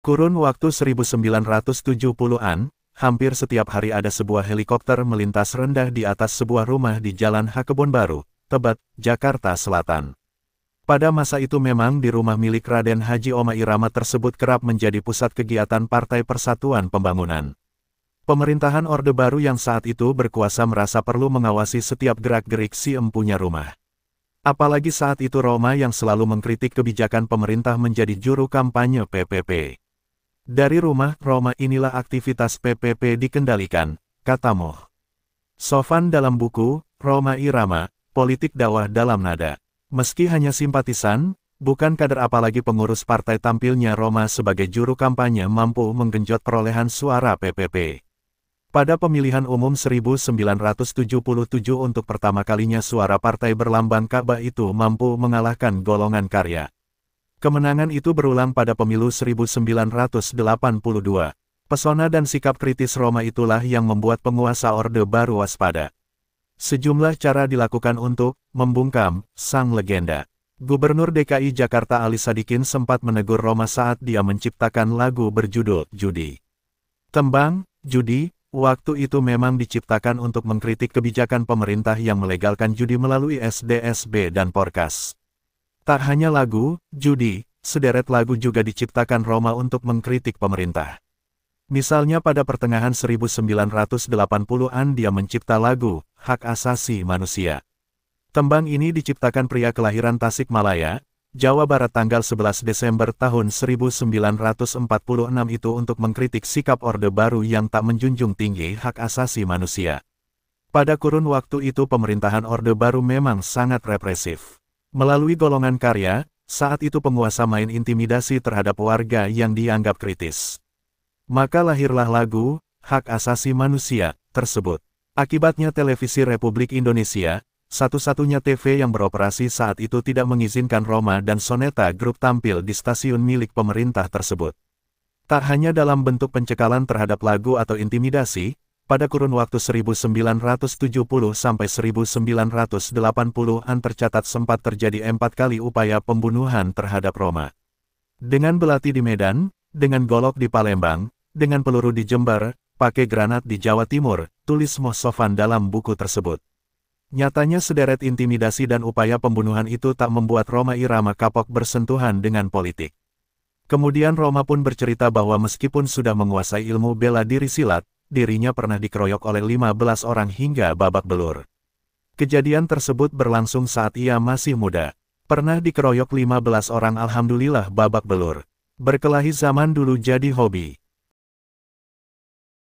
Kurun waktu 1970-an, hampir setiap hari ada sebuah helikopter melintas rendah di atas sebuah rumah di Jalan H. Kebon Baru, Tebet, Jakarta Selatan. Pada masa itu memang di rumah milik Raden Haji Rhoma Irama tersebut kerap menjadi pusat kegiatan Partai Persatuan Pembangunan. Pemerintahan Orde Baru yang saat itu berkuasa merasa perlu mengawasi setiap gerak-gerik si empunya rumah. Apalagi saat itu Rhoma yang selalu mengkritik kebijakan pemerintah menjadi juru kampanye PPP. Dari rumah Rhoma inilah aktivitas PPP dikendalikan, kata Moh Sofan dalam buku, Rhoma Irama, Politik Dakwah dalam Nada. Meski hanya simpatisan, bukan kader apalagi pengurus partai tampilnya Rhoma sebagai juru kampanye mampu menggenjot perolehan suara PPP. Pada pemilihan umum 1977 untuk pertama kalinya suara partai berlambang Ka'bah itu mampu mengalahkan golongan karya. Kemenangan itu berulang pada pemilu 1982. Pesona dan sikap kritis Rhoma itulah yang membuat penguasa Orde Baru waspada. Sejumlah cara dilakukan untuk membungkam sang legenda. Gubernur DKI Jakarta Ali Sadikin sempat menegur Rhoma saat dia menciptakan lagu berjudul Judi. Tembang, judi, waktu itu memang diciptakan untuk mengkritik kebijakan pemerintah yang melegalkan judi melalui SDSB dan Porkas. Tak hanya lagu, judi, sederet lagu juga diciptakan Rhoma untuk mengkritik pemerintah. Misalnya pada pertengahan 1980-an dia mencipta lagu, Hak Asasi Manusia. Tembang ini diciptakan pria kelahiran Tasikmalaya, Jawa Barat tanggal 11 Desember tahun 1946 itu untuk mengkritik sikap Orde Baru yang tak menjunjung tinggi hak asasi manusia. Pada kurun waktu itu pemerintahan Orde Baru memang sangat represif. Melalui golongan karya, saat itu penguasa main intimidasi terhadap warga yang dianggap kritis. Maka lahirlah lagu, Hak Asasi Manusia, tersebut. Akibatnya Televisi Republik Indonesia, satu-satunya TV yang beroperasi saat itu tidak mengizinkan Rhoma dan Soneta Group tampil di stasiun milik pemerintah tersebut. Tak hanya dalam bentuk pencekalan terhadap lagu atau intimidasi, pada kurun waktu 1970 sampai 1980-an tercatat sempat terjadi 4 kali upaya pembunuhan terhadap Rhoma. Dengan belati di Medan, dengan golok di Palembang, dengan peluru di Jember, pakai granat di Jawa Timur, tulis Moh Sofan dalam buku tersebut. Nyatanya sederet intimidasi dan upaya pembunuhan itu tak membuat Rhoma Irama kapok bersentuhan dengan politik. Kemudian Rhoma pun bercerita bahwa meskipun sudah menguasai ilmu bela diri silat, dirinya pernah dikeroyok oleh 15 orang hingga babak belur. Kejadian tersebut berlangsung saat ia masih muda. Pernah dikeroyok 15 orang alhamdulillah babak belur. Berkelahi zaman dulu jadi hobi.